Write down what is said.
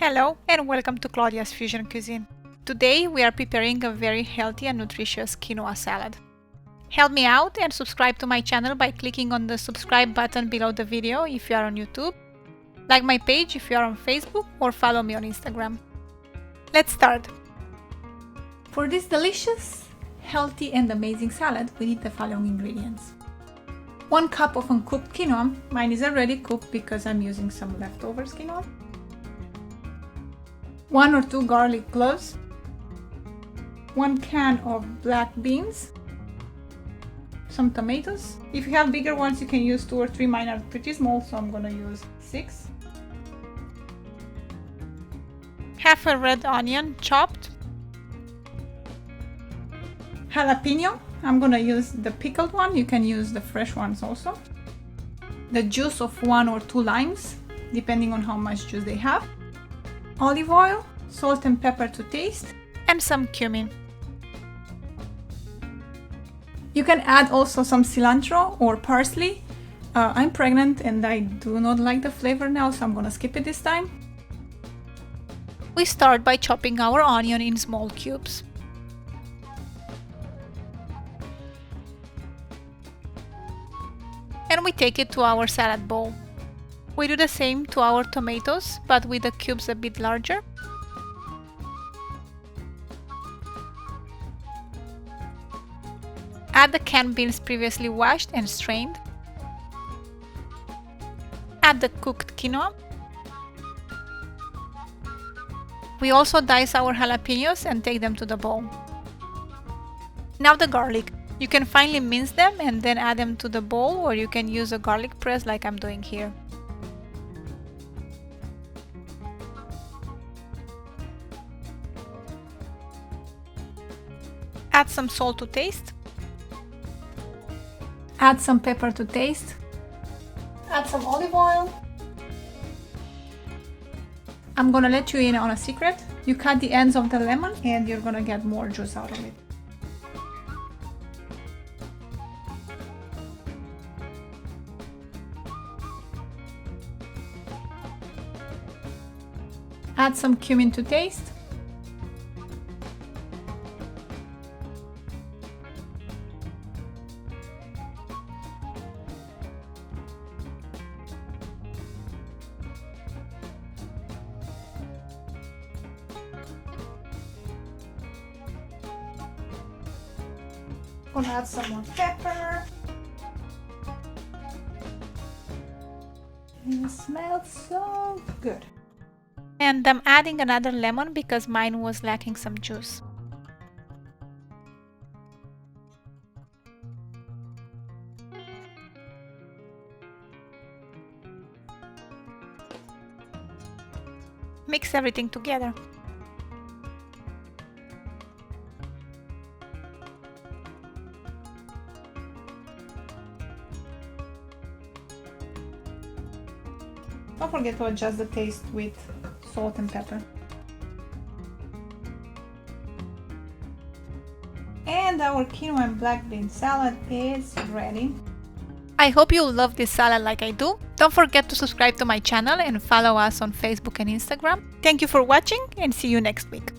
Hello and welcome to Claudia's Fusion Cuisine. Today we are preparing a very healthy and nutritious quinoa salad. Help me out and subscribe to my channel by clicking on the subscribe button below the video if you are on YouTube, like my page if you are on Facebook, or follow me on Instagram. Let's start! For this delicious, healthy and amazing salad we need the following ingredients. 1 cup of uncooked quinoa. Mine is already cooked because I'm using some leftovers quinoa. 1 or 2 garlic cloves, 1 can of black beans, some tomatoes. If you have bigger ones you can use 2 or 3, mine are pretty small so I'm gonna use 6. Half a red onion chopped. Jalapeno, I'm gonna use the pickled one, you can use the fresh ones also. The juice of 1 or 2 limes, depending on how much juice they have. Olive oil, salt and pepper to taste, and some cumin. You can add also some cilantro or parsley. I'm pregnant and I do not like the flavor now, so I'm gonna skip it this time. We start by chopping our onion in small cubes. And we take it to our salad bowl. We do the same to our tomatoes, but with the cubes a bit larger. Add the canned beans previously washed and strained. Add the cooked quinoa. We also dice our jalapenos and take them to the bowl. Now the garlic. You can finely mince them and then add them to the bowl, or you can use a garlic press like I'm doing here. Add some salt to taste. Add some pepper to taste. Add some olive oil. I'm gonna let you in on a secret. You cut the ends of the lemon and you're gonna get more juice out of it. Add some cumin to taste. Gonna add some more pepper. It smells so good. And I'm adding another lemon because mine was lacking some juice. Mix everything together. Don't forget to adjust the taste with salt and pepper. And our quinoa and black bean salad is ready. I hope you love this salad like I do. Don't forget to subscribe to my channel and follow us on Facebook and Instagram. Thank you for watching and see you next week.